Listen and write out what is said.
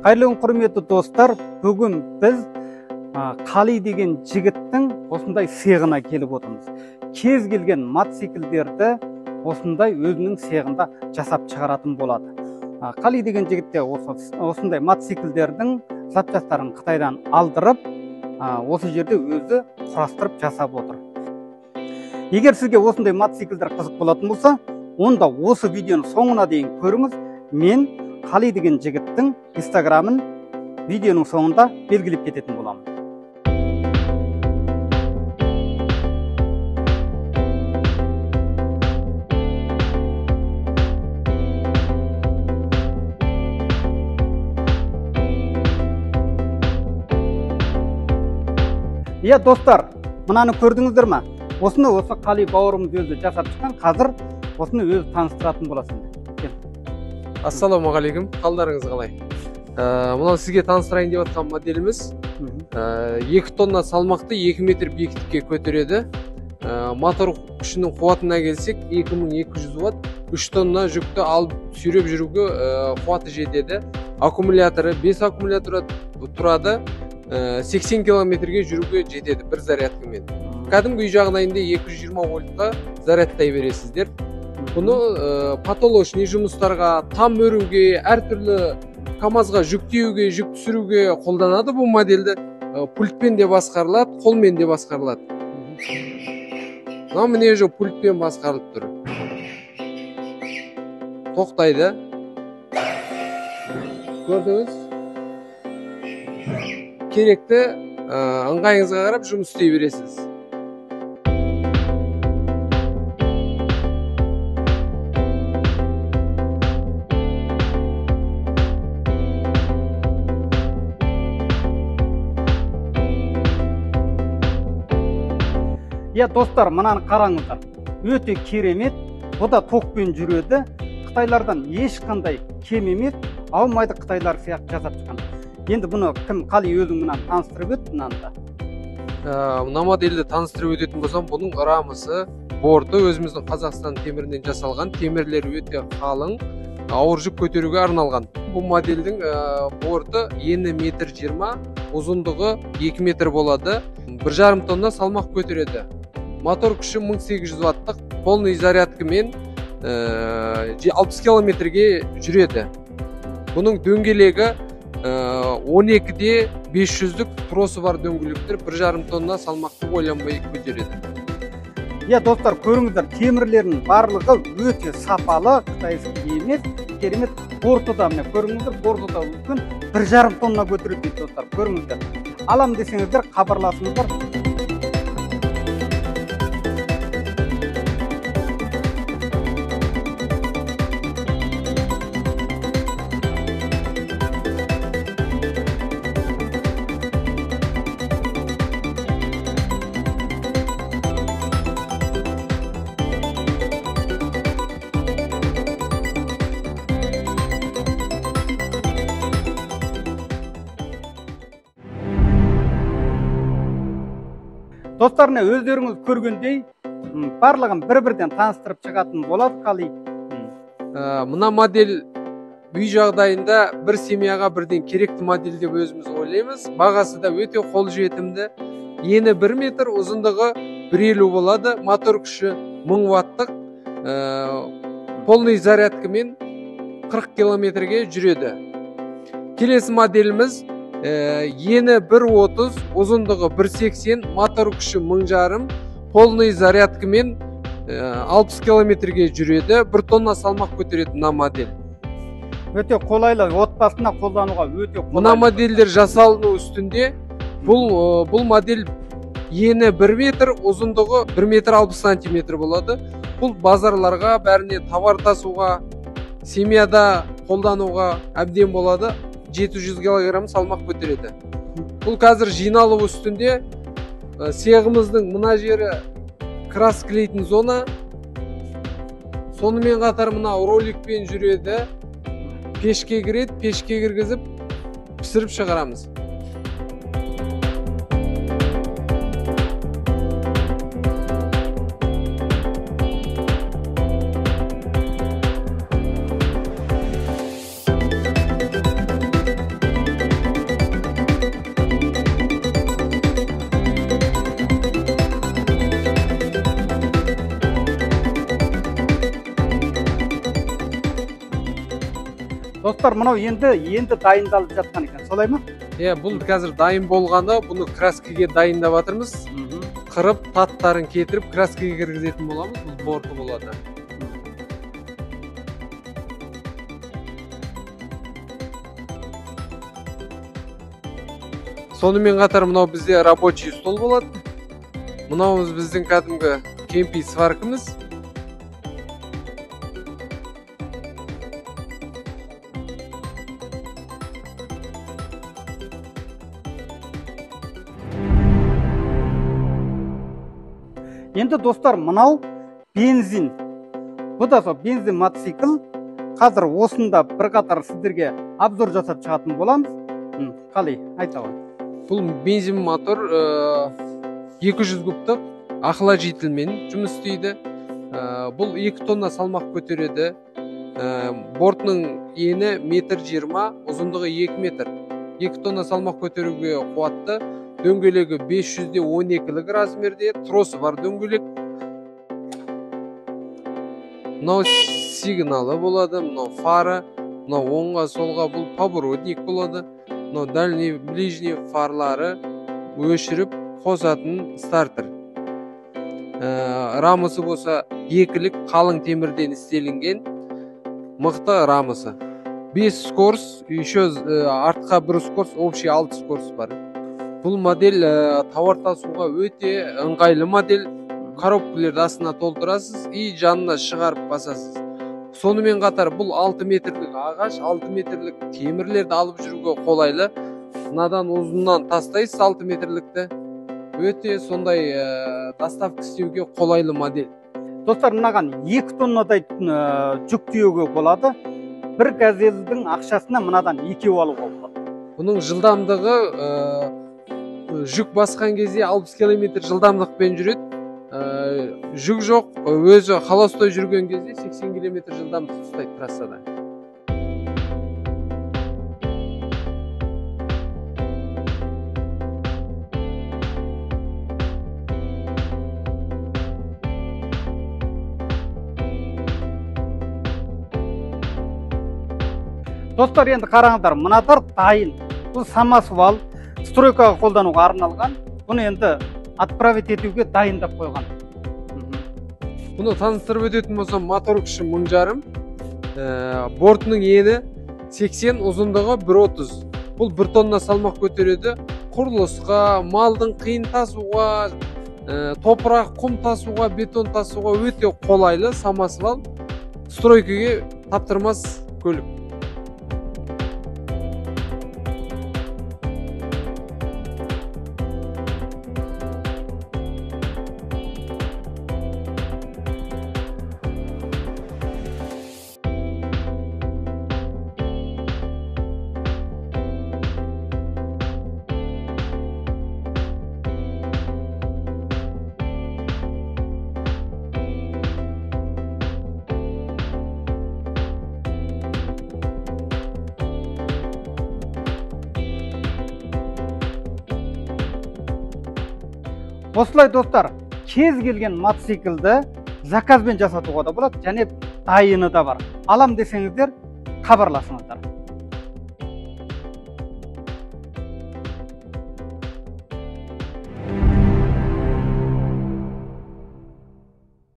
Қайырлы құрметті достар, бүгін біз Қали деген жігіттің осындай сыйығына келіп отырмыз. Кез келген мотоциклдерді осындай өзінің сыйығында жасап шығаратын болады. Қали деген жігітте осындай мотоциклдердің запчастарын Қытайдан алдырып, осы жерде өзі құрастырып жасап отыр. Егер сізге осындай мотоциклдер қызық болатын болса, онда осы видеоны соңына дейін көріңіз. Мен Қали деген жігіттің инстаграмын видеоның соңында белгілеп кететін боламын. Иә достар, мынаны көрдіңіздер ме? Осы Қали бауырымыз өзі жасап шыққан, қазір осыны өзі таныстыратын боласың. Ассаламағалейкум, қалдарыңыз қалай? Мынау сізге таныстырайын деп жатқан моделіміз 2 тонна салмақты 2 метр биіктікке көтереді. Мотор күшінің қуатына келсек 2200 ватт, 3 тонна жүкті алып сүйреп жүруге қуаты жетеді. Аккумуляторы 5 аккумулятор тұрады, 80 километрге жүруге жетеді бір зарядкамен. Кәдімгі үй жағдайында 220 вольтқа зарядтай бересіздер. Бұны потолочный жұмыстарға, там өруге, әртүрлі КамАЗға жүктеуге, жүк түсіруге қолданады. Бұл модельді пультпен де басқарылады, қолмен де басқарылады. Міне же пультпен басқарылып тұр. Тоқтайды. Көрдіңіз? Керекті ыңғайыңызға қарап жұмыс істей бересіз. Иә достар, мынаны қараңыздар. Өте керемет. Бұл да токпен жүреді. Қытайлардан ешқандай кем емес, аумайды қытайлар сияқты жасап шыққан. Енді бұны кім Қали өзің мынаны таныстырып өтті мынанда? Мына модельді таныстырып өтетін болсам, бұның рамасы, борты өзіміздің Қазақстан темірінен жасалған. Темірлері өте қалың, ауыр жүк көтеруге арналған. Бұл модельдің борты ені 1,20 м, ұзындығы 2 метр болады. 1,5 тонна салмақ көтереді. Мотор күші 1800 ваттық, полный зарядкамен 60 километрге жүреді. Бұның дөңгелегі 12-де 500-лік тросы бар дөңгелектер, 1,5 тонна салмақты ойланбай көтереді. Иә достар, көріңіздер, темірлерінің барлығы өте сапалы, қытайский емес, керемет. Борты да, міне көріңіздер, борты да үлкен, 1,5 тонна көтереді достар, көріңіздер. Алам десеңіздер, хабарласыңыздар. Достарына өздеріңіз көргендей, барлығын бір-бірден таныстырып шығатын болады Қали. Мына модель үй жағдайында бір семьяға бірден керекті модель деп өзіміз ойлаймыз. Бағасы да өте қолжетімді. Ені 1 метр, ұзындығы 1,50 болады. Мотор күші 1000 ваттық, полный зарядкамен 40 километрге жүреді. Келесі моделіміз ені 1,30, ұзындығы 1,80, мотор күші 1500, полный зарядкамен 60 километрге жүреді. 1 тонна салмақ көтереді мына модель. Өте қолайлы, отбасына қолдануға өте қолайлы. Мына модельдер жасалыну үстінде. Бұл модель ені 1 метр, ұзындығы 1 метр 60 сантиметр болады. Бұл базарларға, бәріне товар тасуға, семьяда қолдануға әбден болады. 700 килограмм салмақ көтереді. Бұл қазір жиналу үстінде. Сыйығымыздың мына жері крас клейтін зона. Сонымен қатар мына роликпен жүреді. Пешке кіреді, пешке кіргізіп пісіріп шығарамыз. Достар, мынау енді дайындалып жатқан екен, солай ма? Бұл қазір дайын болғаны, бұны краскіге дайындап жатырмыз. Қырып, таттарын кетіріп, краскіге кіргізетін боламыз. Бұл борты болады. Сонымен қатар мынау бізде рабочий стол болады. Мынауымыз біздің кәдімгі кемпи сваркіміз. Енді достар, мынау бензин. Бұл да сол бензин мотоцикл. Қазір осында бірқатар сіздерге обзор жасап шығатын боламыз. Қалай, айта ғой. Бұл бензин мотор 200 кубтық охладителмен жұмыс істейді. Бұл 2 тонна салмақ көтереді. Бортының ені 1,20 м, ұзындығы 2 метр. 2 тонна салмақ көтеруге қуатты. Дөңгелегі 512 размерде, тросы бар дөңгелек. Мынау сигналы болады, мынау фары, мынау оңға солға бұл поворотник болады. Мынау дальний, ближний фарлары өшіріп қосатын стартер. Рамысы болса екілік қалың темірден істелінген мықты рамысы. 5 скорс, еще артқа 1 скорс, общий 6 скорс бар. Бұл модель тауар тасуға өте ыңғайлы модель. Коробкалерді астына толтырасыз и жанына шығарып басасыз. Сонымен қатар бұл 6 метрлік ағаш, 6 метрлік темірлерді алып жүруге қолайлы. Мынадан ұзыннан тастайсыз 6 метрлікті. Өте сондай доставка істеуге қолайлы модель. Достар, мынаған 2 тоннадай жүк тиеуге болады. Бір газельдің ақшасына мынадан 2 алуға болады. Бұның жылдамдығы жүк басқан кезде 60 км жылдамдықпен жүреді. Жүк жоқ, өзі холостой жүрген кезде 80 км жылдамдық ұстайды трассада. Достар, енді қараңыздар, мынатар дайын. Бұл самосвал, стройкаға қолдануға арналған. Бұны енді отправить етуге дайындап қойған. Бұны таныстырып өтетін болсам, мотор күші 1,5. Бортының ені 80, ұзындығы 1,30. Бұл 1 тонна салмақ көтереді. Құрылысқа, малдың қиын тасуға, топырақ, құм тасуға, бетон тасуға өте қолайлы самосвал. Стройкаға таптырмас көлік. Осылай достар, кез келген мотоциклді заказбен жасатуға да болады, және дайыны да бар. Алам десеңіздер, хабарласыңыздар.